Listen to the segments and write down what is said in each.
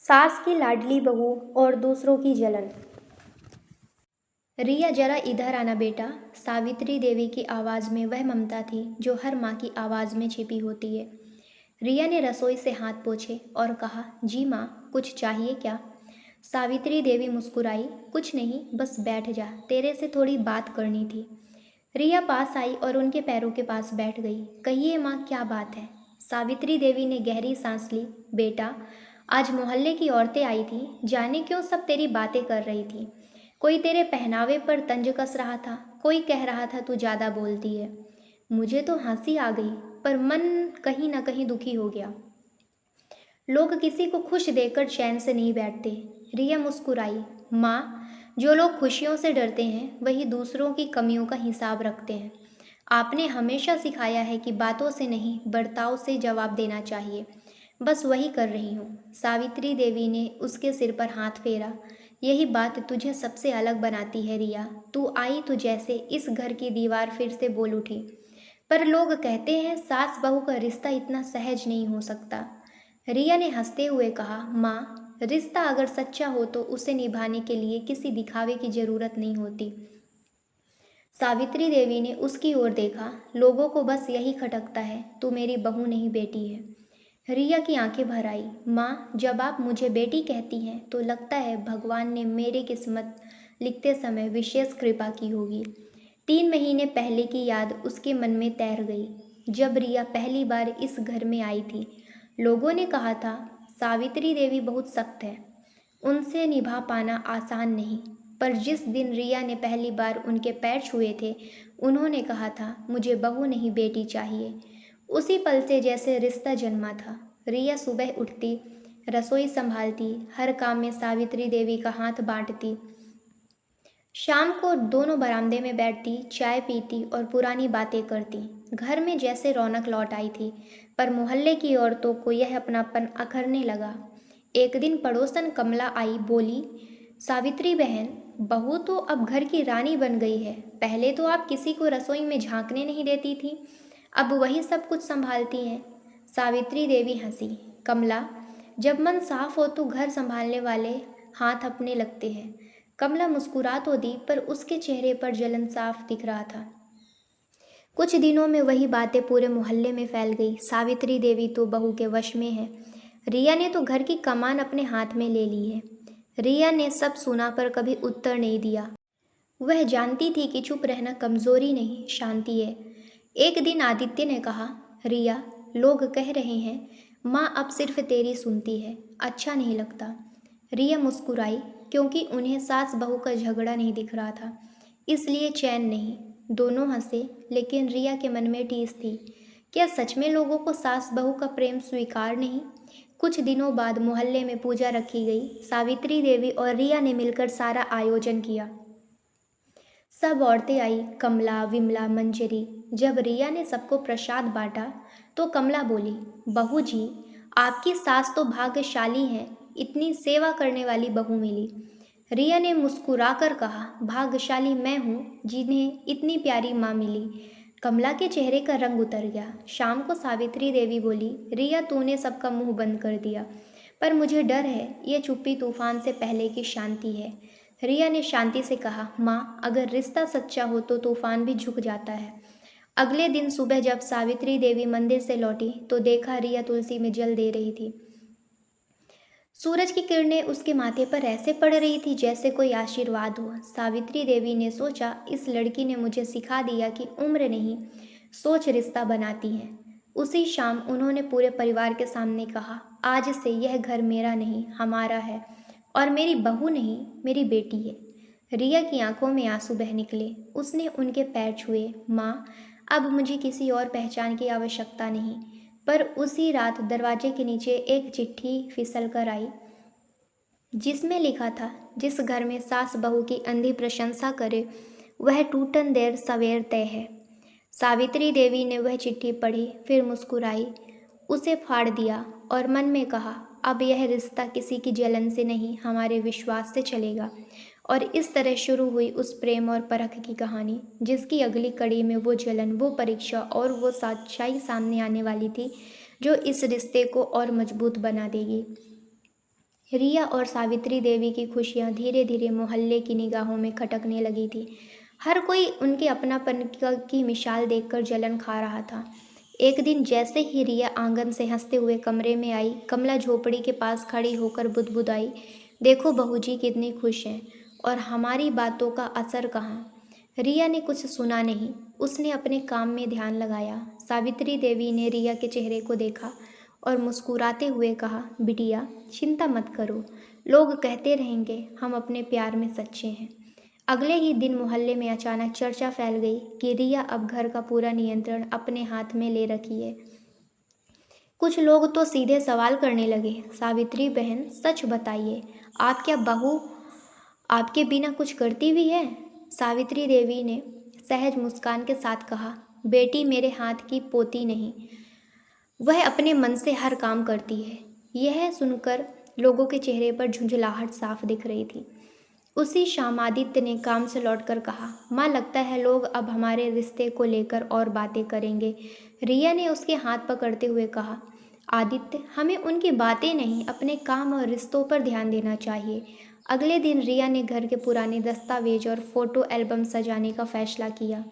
सास की लाडली बहू और दूसरों की जलन। रिया जरा इधर आना बेटा। सावित्री देवी की आवाज़ में वह ममता थी जो हर माँ की आवाज़ में छिपी होती है। रिया ने रसोई से हाथ पोंछे और कहा, जी माँ, कुछ चाहिए क्या? सावित्री देवी मुस्कुराई, कुछ नहीं, बस बैठ जा, तेरे से थोड़ी बात करनी थी। रिया पास आई और उनके पैरों के पास बैठ गई। कहिए माँ, क्या बात है? सावित्री देवी ने गहरी सांस ली। बेटा, आज मोहल्ले की औरतें आई थीं, जाने क्यों सब तेरी बातें कर रही थी। कोई तेरे पहनावे पर तंज कस रहा था, कोई कह रहा था तू ज़्यादा बोलती है। मुझे तो हंसी आ गई, पर मन कहीं ना कहीं दुखी हो गया। लोग किसी को खुश देखकर चैन से नहीं बैठते। रिया मुस्कुराई। माँ, जो लोग खुशियों से डरते हैं वही दूसरों की कमियों का हिसाब रखते हैं। आपने हमेशा सिखाया है कि बातों से नहीं, बर्ताव से जवाब देना चाहिए। बस वही कर रही हूँ। सावित्री देवी ने उसके सिर पर हाथ फेरा। यही बात तुझे सबसे अलग बनाती है रिया। तू आई तो जैसे इस घर की दीवार फिर से बोल उठी। पर लोग कहते हैं सास बहू का रिश्ता इतना सहज नहीं हो सकता। रिया ने हंसते हुए कहा, माँ, रिश्ता अगर सच्चा हो तो उसे निभाने के लिए किसी दिखावे की जरूरत नहीं होती। सावित्री देवी ने उसकी ओर देखा। लोगों को बस यही खटकता है, तू मेरी बहू नहीं बेटी है। रिया की आंखें भर आई। माँ, जब आप मुझे बेटी कहती हैं तो लगता है भगवान ने मेरी किस्मत लिखते समय विशेष कृपा की होगी। 3 महीने पहले की याद उसके मन में तैर गई, जब रिया पहली बार इस घर में आई थी। लोगों ने कहा था सावित्री देवी बहुत सख्त है, उनसे निभा पाना आसान नहीं। पर जिस दिन रिया ने पहली बार उनके पैर छुए थे, उन्होंने कहा था मुझे बहू नहीं बेटी चाहिए। उसी पल से जैसे रिश्ता जन्मा था। रिया सुबह उठती, रसोई संभालती, हर काम में सावित्री देवी का हाथ बांटती। शाम को दोनों बरामदे में बैठती, चाय पीती और पुरानी बातें करती। घर में जैसे रौनक लौट आई थी, पर मोहल्ले की औरतों को यह अपनापन अखरने लगा। एक दिन पड़ोसन कमला आई, बोली, सावित्री बहन, बहू तो अब घर की रानी बन गई है। पहले तो आप किसी को रसोई में झांकने नहीं देती थी, अब वही सब कुछ संभालती हैं। सावित्री देवी हंसी। कमला, जब मन साफ हो तो घर संभालने वाले हाथ अपने लगते हैं। कमला मुस्कुरा तो दी, पर उसके चेहरे पर जलन साफ दिख रहा था। कुछ दिनों में वही बातें पूरे मोहल्ले में फैल गई। सावित्री देवी तो बहू के वश में है। रिया ने तो घर की कमान अपने हाथ में ले ली है। रिया ने सब सुना पर कभी उत्तर नहीं दिया। वह जानती थी कि चुप रहना कमजोरी नहीं, शांति है। एक दिन आदित्य ने कहा, रिया, लोग कह रहे हैं माँ अब सिर्फ तेरी सुनती है, अच्छा नहीं लगता। रिया मुस्कुराई, क्योंकि उन्हें सास बहू का झगड़ा नहीं दिख रहा था, इसलिए चैन नहीं। दोनों हंसे, लेकिन रिया के मन में टीस थी। क्या सच में लोगों को सास बहू का प्रेम स्वीकार नहीं? कुछ दिनों बाद मोहल्ले में पूजा रखी गई। सावित्री देवी और रिया ने मिलकर सारा आयोजन किया। सब औरतें आई, कमला, विमला, मंजरी। जब रिया ने सबको प्रसाद बांटा तो कमला बोली, बहू जी, आपकी सास तो भाग्यशाली हैं, इतनी सेवा करने वाली बहू मिली। रिया ने मुस्कुराकर कहा, भाग्यशाली मैं हूँ जिन्हें इतनी प्यारी माँ मिली। कमला के चेहरे का रंग उतर गया। शाम को सावित्री देवी बोली, रिया, तूने सबका मुंह बंद कर दिया, पर मुझे डर है, ये चुप्पी तूफान से पहले की शांति है। रिया ने शांति से कहा, माँ, अगर रिश्ता सच्चा हो तो तूफान भी झुक जाता है। अगले दिन सुबह जब सावित्री देवी मंदिर से लौटी तो देखा रिया तुलसी में जल दे रही थी। सूरज की किरणें उसके माथे पर ऐसे पड़ रही थी जैसे कोई आशीर्वाद हो। सावित्री देवी ने सोचा, इस लड़की ने मुझे सिखा दिया कि उम्र नहीं, सोच रिश्ता बनाती है। उसी शाम उन्होंने पूरे परिवार के सामने कहा, आज से यह घर मेरा नहीं, हमारा है, और मेरी बहू नहीं, मेरी बेटी है। रिया की आंखों में आंसू बह निकले। उसने उनके पैर छुए। माँ, अब मुझे किसी और पहचान की आवश्यकता नहीं। पर उसी रात दरवाजे के नीचे एक चिट्ठी फिसल कर आई, जिसमें लिखा था, जिस घर में सास बहू की अंधी प्रशंसा करे वह टूटन देर सवेर तय है। सावित्री देवी ने वह चिट्ठी पढ़ी, फिर मुस्कुराई, उसे फाड़ दिया और मन में कहा, अब यह रिश्ता किसी की जलन से नहीं, हमारे विश्वास से चलेगा। और इस तरह शुरू हुई उस प्रेम और परख की कहानी, जिसकी अगली कड़ी में वो जलन, वो परीक्षा और वो सच्चाई सामने आने वाली थी, जो इस रिश्ते को और मजबूत बना देगी। रिया और सावित्री देवी की खुशियाँ धीरे धीरे मोहल्ले की निगाहों में खटकने लगी थी। हर कोई उनके अपनापन की मिसाल देखकर जलन खा रहा था। एक दिन जैसे ही रिया आंगन से हंसते हुए कमरे में आई, कमला झोपड़ी के पास खड़ी होकर बुदबुदाई, देखो बहू जी कितनी खुश हैं, और हमारी बातों का असर कहाँ। रिया ने कुछ सुना नहीं, उसने अपने काम में ध्यान लगाया। सावित्री देवी ने रिया के चेहरे को देखा और मुस्कुराते हुए कहा, बिटिया चिंता मत करो, लोग कहते रहेंगे हम अपने प्यार में सच्चे हैं। अगले ही दिन मोहल्ले में अचानक चर्चा फैल गई कि रिया अब घर का पूरा नियंत्रण अपने हाथ में ले रखी है। कुछ लोग तो सीधे सवाल करने लगे, सावित्री बहन सच बताइए, आप क्या बहू आपके बिना कुछ करती भी है? सावित्री देवी ने सहज मुस्कान के साथ कहा, बेटी मेरे हाथ की पोती नहीं, वह अपने मन से हर काम करती है। यह सुनकर लोगों के चेहरे पर झुंझलाहट साफ दिख रही थी। उसी शाम आदित्य ने काम से लौटकर कहा, माँ लगता है लोग अब हमारे रिश्ते को लेकर और बातें करेंगे। रिया ने उसके हाथ पकड़ते हुए कहा, आदित्य हमें उनकी बातें नहीं, अपने काम और रिश्तों पर ध्यान देना चाहिए। अगले दिन रिया ने घर के पुराने दस्तावेज और फोटो एल्बम सजाने का फैसला किया।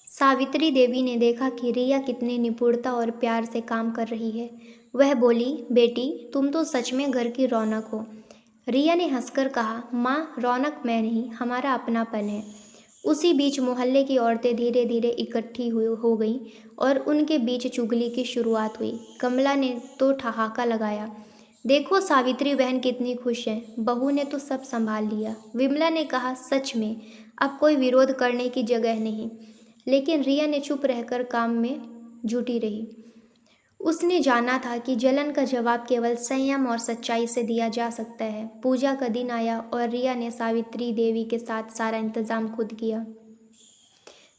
सावित्री देवी ने देखा कि रिया कितनी निपुणता और प्यार से काम कर रही है। वह बोली, बेटी तुम तो सच में घर की रौनक हो। रिया ने हंसकर कहा, माँ रौनक मैं नहीं, हमारा अपनापन है। उसी बीच मोहल्ले की औरतें धीरे धीरे इकट्ठी हो गईं और उनके बीच चुगली की शुरुआत हुई। कमला ने तो ठहाका लगाया, देखो सावित्री बहन कितनी खुश है, बहू ने तो सब संभाल लिया। विमला ने कहा, सच में अब कोई विरोध करने की जगह नहीं। लेकिन रिया ने चुप रहकर काम में जुटी रही। उसने जाना था कि जलन का जवाब केवल संयम और सच्चाई से दिया जा सकता है। पूजा का दिन आया और रिया ने सावित्री देवी के साथ सारा इंतजाम खुद किया।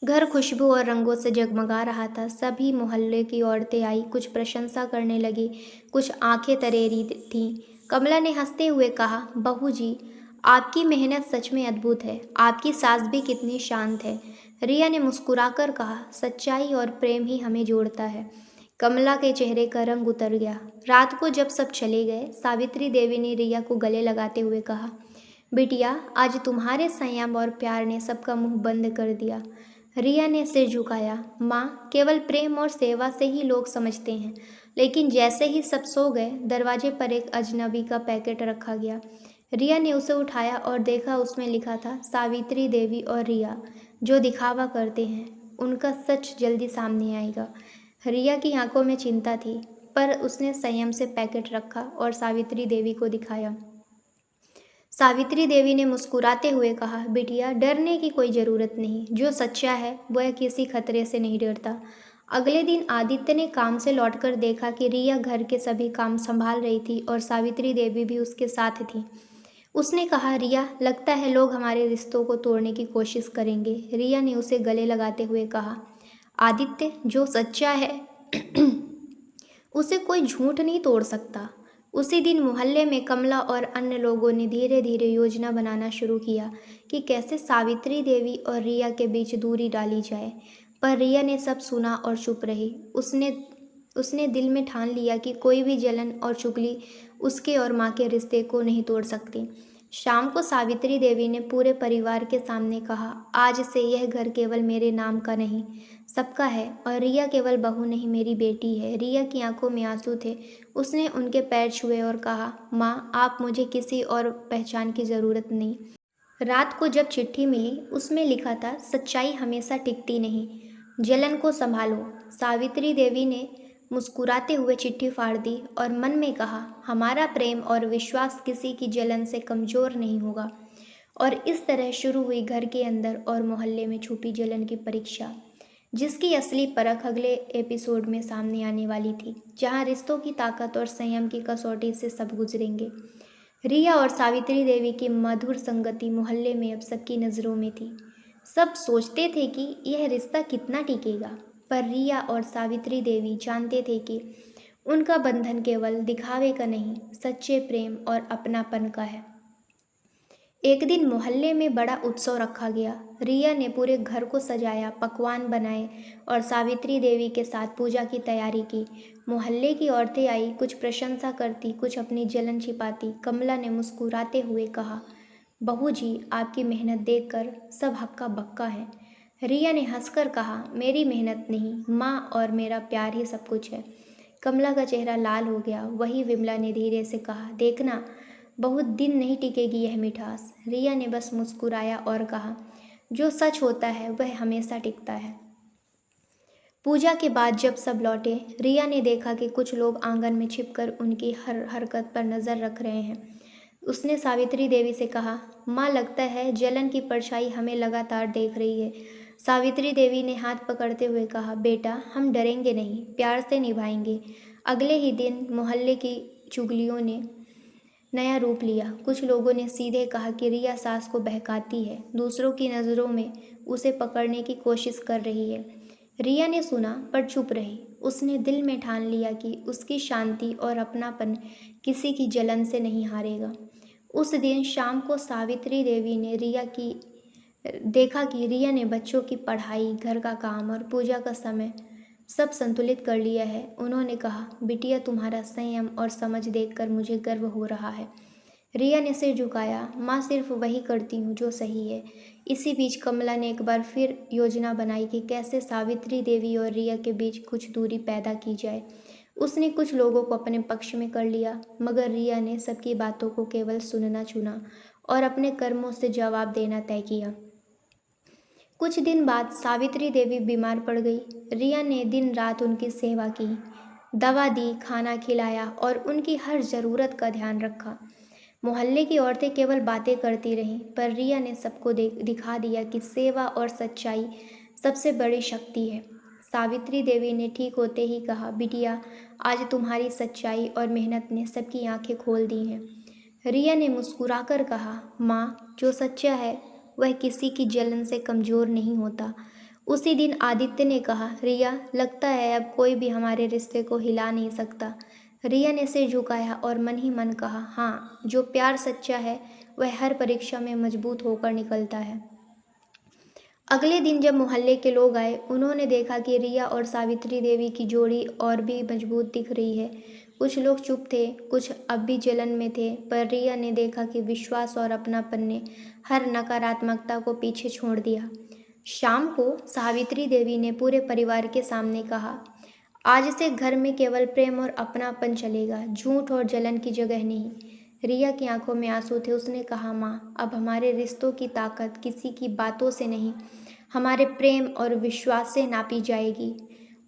घर खुशबू और रंगों से जगमगा रहा था। सभी मोहल्ले की औरतें आई, कुछ प्रशंसा करने लगी, कुछ आंखें तरेरी थीं। कमला ने हंसते हुए कहा, बहू जी आपकी मेहनत सच में अद्भुत है, आपकी सास भी कितनी शांत है। रिया ने मुस्कुराकर कहा, सच्चाई और प्रेम ही हमें जोड़ता है। कमला के चेहरे का रंग उतर गया। रात को जब सब चले गए, सावित्री देवी ने रिया को गले लगाते हुए कहा, बिटिया आज तुम्हारे संयम और प्यार ने सबका मुंह बंद कर दिया। रिया ने सिर झुकाया, माँ केवल प्रेम और सेवा से ही लोग समझते हैं। लेकिन जैसे ही सब सो गए, दरवाजे पर एक अजनबी का पैकेट रखा गया। रिया ने उसे उठाया और देखा, उसमें लिखा था, सावित्री देवी और रिया जो दिखावा करते हैं उनका सच जल्दी सामने आएगा। रिया की आंखों में चिंता थी, पर उसने संयम से पैकेट रखा और सावित्री देवी को दिखाया। सावित्री देवी ने मुस्कुराते हुए कहा, बिटिया डरने की कोई ज़रूरत नहीं, जो सच्चा है वह किसी खतरे से नहीं डरता। अगले दिन आदित्य ने काम से लौटकर देखा कि रिया घर के सभी काम संभाल रही थी और सावित्री देवी भी उसके साथ थी। उसने कहा, रिया लगता है लोग हमारे रिश्तों को तोड़ने की कोशिश करेंगे। रिया ने उसे गले लगाते हुए कहा, आदित्य जो सच्चा है उसे कोई झूठ नहीं तोड़ सकता। उसी दिन मोहल्ले में कमला और अन्य लोगों ने धीरे धीरे योजना बनाना शुरू किया कि कैसे सावित्री देवी और रिया के बीच दूरी डाली जाए। पर रिया ने सब सुना और चुप रही। उसने दिल में ठान लिया कि कोई भी जलन और चुगली उसके और माँ के रिश्ते को नहीं तोड़ सकती। शाम को सावित्री देवी ने पूरे परिवार के सामने कहा, आज से यह घर केवल मेरे नाम का नहीं, सबका है, और रिया केवल बहू नहीं, मेरी बेटी है। रिया की आंखों में आंसू थे। उसने उनके पैर छुए और कहा, माँ आप मुझे किसी और पहचान की ज़रूरत नहीं। रात को जब चिट्ठी मिली, उसमें लिखा था, सच्चाई हमेशा टिकती नहीं, जलन को संभालो। सावित्री देवी ने मुस्कुराते हुए चिट्ठी फाड़ दी और मन में कहा, हमारा प्रेम और विश्वास किसी की जलन से कमज़ोर नहीं होगा। और इस तरह शुरू हुई घर के अंदर और मोहल्ले में छुपी जलन की परीक्षा, जिसकी असली परख अगले एपिसोड में सामने आने वाली थी, जहां रिश्तों की ताकत और संयम की कसौटी से सब गुजरेंगे। रिया और सावित्री देवी की मधुर संगति मोहल्ले में अब सबकी नज़रों में थी। सब सोचते थे कि यह रिश्ता कितना टिकेगा, पर रिया और सावित्री देवी जानते थे कि उनका बंधन केवल दिखावे का नहीं, सच्चे प्रेम और अपनापन का है। एक दिन मोहल्ले में बड़ा उत्सव रखा गया। रिया ने पूरे घर को सजाया, पकवान बनाए और सावित्री देवी के साथ पूजा की तैयारी की। मोहल्ले की औरतें आई, कुछ प्रशंसा करती, कुछ अपनी जलन छिपाती। कमला ने मुस्कुराते हुए कहा, बहू जी, आपकी मेहनत देखकर सब हक्का बक्का है। रिया ने हंसकर कहा, मेरी मेहनत नहीं, माँ और मेरा प्यार ही सब कुछ है। कमला का चेहरा लाल हो गया। वही विमला ने धीरे से कहा, देखना, बहुत दिन नहीं टिकेगी यह मिठास। रिया ने बस मुस्कुराया और कहा, जो सच होता है वह हमेशा टिकता है। पूजा के बाद जब सब लौटे, रिया ने देखा कि कुछ लोग आंगन में छिपकर उनकी हर हरकत पर नज़र रख रहे हैं। उसने सावित्री देवी से कहा, माँ, लगता है जलन की परछाई हमें लगातार देख रही है। सावित्री देवी ने हाथ पकड़ते हुए कहा, बेटा, हम डरेंगे नहीं, प्यार से निभाएंगे। अगले ही दिन मोहल्ले की चुगलियों ने नया रूप लिया। कुछ लोगों ने सीधे कहा कि रिया सास को बहकाती है, दूसरों की नज़रों में उसे पकड़ने की कोशिश कर रही है। रिया ने सुना पर चुप रही। उसने दिल में ठान लिया कि उसकी शांति और अपनापन किसी की जलन से नहीं हारेगा। उस दिन शाम को सावित्री देवी ने देखा कि रिया ने बच्चों की पढ़ाई, घर का काम और पूजा का समय सब संतुलित कर लिया है। उन्होंने कहा, बिटिया, तुम्हारा संयम और समझ देखकर मुझे गर्व हो रहा है। रिया ने सिर झुकाया, माँ, सिर्फ वही करती हूँ जो सही है। इसी बीच कमला ने एक बार फिर योजना बनाई कि कैसे सावित्री देवी और रिया के बीच कुछ दूरी पैदा की जाए। उसने कुछ लोगों को अपने पक्ष में कर लिया, मगर रिया ने सबकी बातों को केवल सुनना चुना और अपने कर्मों से जवाब देना तय किया। कुछ दिन बाद सावित्री देवी बीमार पड़ गई। रिया ने दिन रात उनकी सेवा की, दवा दी, खाना खिलाया और उनकी हर ज़रूरत का ध्यान रखा। मोहल्ले की औरतें केवल बातें करती रहीं, पर रिया ने सबको दिखा दिया कि सेवा और सच्चाई सबसे बड़ी शक्ति है। सावित्री देवी ने ठीक होते ही कहा, बिटिया, आज तुम्हारी सच्चाई और मेहनत ने सबकी आंखें खोल दी हैं। रिया ने मुस्कुराकर कहा, माँ, जो सच्चा है वह किसी की जलन से कमज़ोर नहीं होता। उसी दिन आदित्य ने कहा, रिया, लगता है अब कोई भी हमारे रिश्ते को हिला नहीं सकता। रिया ने सिर झुकाया और मन ही मन कहा, हाँ, जो प्यार सच्चा है वह हर परीक्षा में मजबूत होकर निकलता है। अगले दिन जब मोहल्ले के लोग आए, उन्होंने देखा कि रिया और सावित्री देवी की जोड़ी और भी मजबूत दिख रही है। कुछ लोग चुप थे, कुछ अब भी जलन में थे, पर रिया ने देखा कि विश्वास और अपनापन ने हर नकारात्मकता को पीछे छोड़ दिया। शाम को सावित्री देवी ने पूरे परिवार के सामने कहा, आज से घर में केवल प्रेम और अपनापन चलेगा, झूठ और जलन की जगह नहीं। रिया की आंखों में आंसू थे। उसने कहा, माँ, अब हमारे रिश्तों की ताकत किसी की बातों से नहीं, हमारे प्रेम और विश्वास से नापी जाएगी।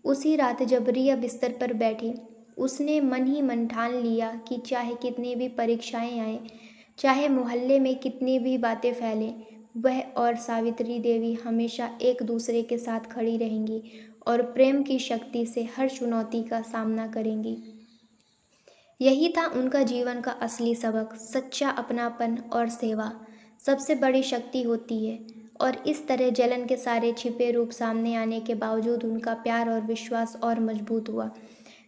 उसी रात जब रिया बिस्तर पर बैठी, उसने मन ही मन ठान लिया कि चाहे कितनी भी परीक्षाएं आएं, चाहे मोहल्ले में कितनी भी बातें फैलें, वह और सावित्री देवी हमेशा एक दूसरे के साथ खड़ी रहेंगी और प्रेम की शक्ति से हर चुनौती का सामना करेंगी। यही था उनका जीवन का असली सबक। सच्चा अपनापन और सेवा सबसे बड़ी शक्ति होती है। और इस तरह जलन के सारे छिपे रूप सामने आने के बावजूद उनका प्यार और विश्वास और मजबूत हुआ,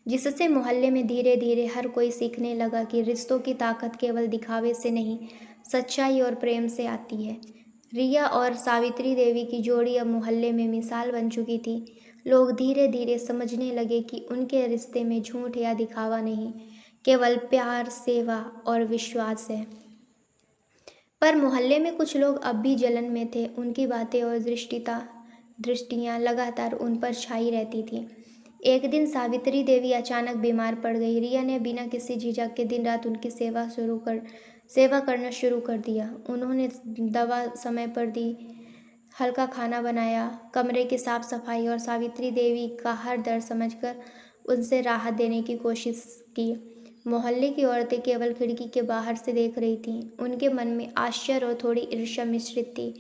जिससे मोहल्ले में धीरे धीरे हर कोई सीखने लगा कि रिश्तों की ताकत केवल दिखावे से नहीं, सच्चाई और प्रेम से आती है। रिया और सावित्री देवी की जोड़ी अब मोहल्ले में मिसाल बन चुकी थी। लोग धीरे धीरे समझने लगे कि उनके रिश्ते में झूठ या दिखावा नहीं, केवल प्यार, सेवा और विश्वास है। पर मोहल्ले में कुछ लोग अब भी जलन में थे। उनकी बातें और दृष्टियाँ लगातार उन पर छाई रहती थीं। एक दिन सावित्री देवी अचानक बीमार पड़ गई। रिया ने बिना किसी झिझक के दिन रात उनकी सेवा करना शुरू कर दिया। उन्होंने दवा समय पर दी, हल्का खाना बनाया, कमरे की साफ सफाई और सावित्री देवी का हर दर्द समझकर उनसे राहत देने की कोशिश की। मोहल्ले की औरतें केवल खिड़की के बाहर से देख रही थीं। उनके मन में आश्चर्य और थोड़ी ईर्ष्या मिश्रित थी।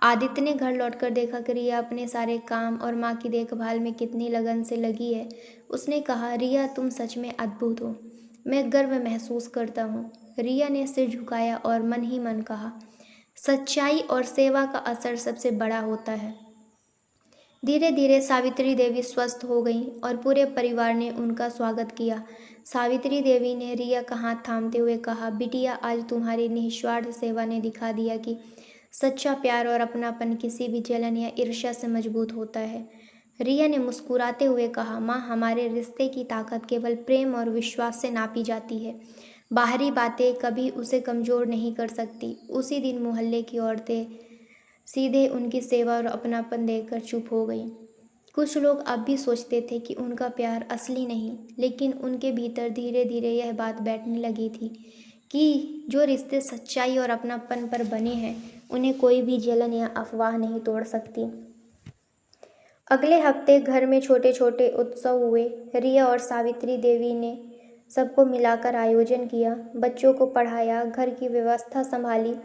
आदित्य ने घर लौटकर देखा कि रिया अपने सारे काम और माँ की देखभाल में कितनी लगन से लगी है। उसने कहा, रिया, तुम सच में अद्भुत हो, मैं गर्व महसूस करता हूँ। रिया ने सिर झुकाया और मन ही मन कहा, सच्चाई और सेवा का असर सबसे बड़ा होता है। धीरे धीरे सावित्री देवी स्वस्थ हो गईं और पूरे परिवार ने उनका स्वागत किया। सावित्री देवी ने रिया का हाथ थामते हुए कहा, बिटिया, आज तुम्हारी निस्वार्थ सेवा ने दिखा दिया कि सच्चा प्यार और अपनापन किसी भी जलन या ईर्ष्या से मजबूत होता है। रिया ने मुस्कुराते हुए कहा, माँ, हमारे रिश्ते की ताकत केवल प्रेम और विश्वास से नापी जाती है। बाहरी बातें कभी उसे कमज़ोर नहीं कर सकती। उसी दिन मोहल्ले की औरतें सीधे उनकी सेवा और अपनापन देखकर चुप हो गईं। कुछ लोग अब भी सोचते थे कि उनका प्यार असली नहीं, लेकिन उनके भीतर धीरे धीरे यह बात बैठने लगी थी कि जो रिश्ते सच्चाई और अपनापन पर बने हैं, उन्हें कोई भी जलन या अफवाह नहीं तोड़ सकती। अगले हफ्ते घर में छोटे छोटे उत्सव हुए। रिया और सावित्री देवी ने सबको मिलाकर आयोजन किया, बच्चों को पढ़ाया, घर की व्यवस्था संभाली।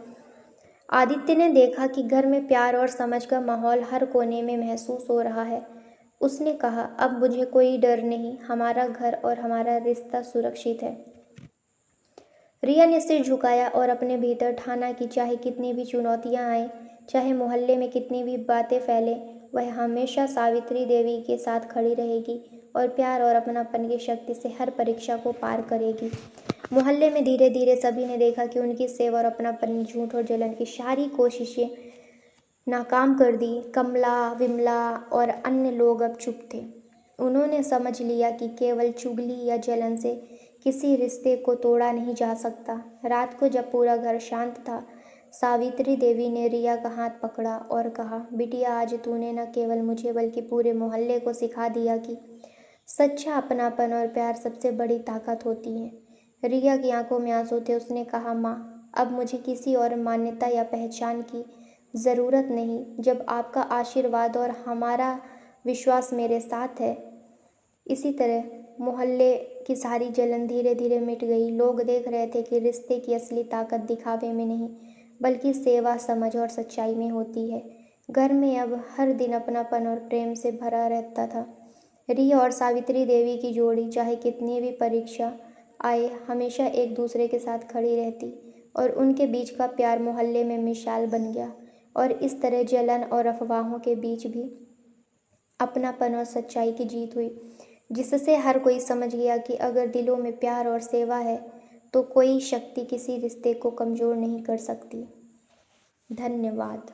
आदित्य ने देखा कि घर में प्यार और समझ का माहौल हर कोने में महसूस हो रहा है। उसने कहा, अब मुझे कोई डर नहीं, हमारा घर और हमारा रिश्ता सुरक्षित है। रिया ने सिर झुकाया और अपने भीतर ठाना कि चाहे कितनी भी चुनौतियां आए, चाहे मोहल्ले में कितनी भी बातें फैले, वह हमेशा सावित्री देवी के साथ खड़ी रहेगी और प्यार और अपनापन की शक्ति से हर परीक्षा को पार करेगी। मोहल्ले में धीरे धीरे सभी ने देखा कि उनकी सेवा और अपनापन ने झूठ और जलन की सारी कोशिशें नाकाम कर दी। कमला, विमला और अन्य लोग अब चुप थे। उन्होंने समझ लिया कि केवल चुगली या जलन से किसी रिश्ते को तोड़ा नहीं जा सकता। रात को जब पूरा घर शांत था, सावित्री देवी ने रिया का हाथ पकड़ा और कहा, बिटिया, आज तूने न केवल मुझे बल्कि पूरे मोहल्ले को सिखा दिया कि सच्चा अपनापन और प्यार सबसे बड़ी ताकत होती है। रिया की आंखों में आंसू थे। उसने कहा, माँ, अब मुझे किसी और मान्यता या पहचान की ज़रूरत नहीं। जब आपका आशीर्वाद और हमारा विश्वास मेरे साथ है। इसी तरह मोहल्ले की सारी जलन धीरे धीरे मिट गई। लोग देख रहे थे कि रिश्ते की असली ताकत दिखावे में नहीं, बल्कि सेवा, समझ और सच्चाई में होती है। घर में अब हर दिन अपनापन और प्रेम से भरा रहता था। रिया और सावित्री देवी की जोड़ी चाहे कितनी भी परीक्षा आए, हमेशा एक दूसरे के साथ खड़ी रहती और उनके बीच का प्यार मोहल्ले में मिसाल बन गया। और इस तरह जलन और अफवाहों के बीच भी अपनापन और सच्चाई की जीत हुई, जिससे हर कोई समझ गया कि अगर दिलों में प्यार और सेवा है, तो कोई शक्ति किसी रिश्ते को कमज़ोर नहीं कर सकती। धन्यवाद।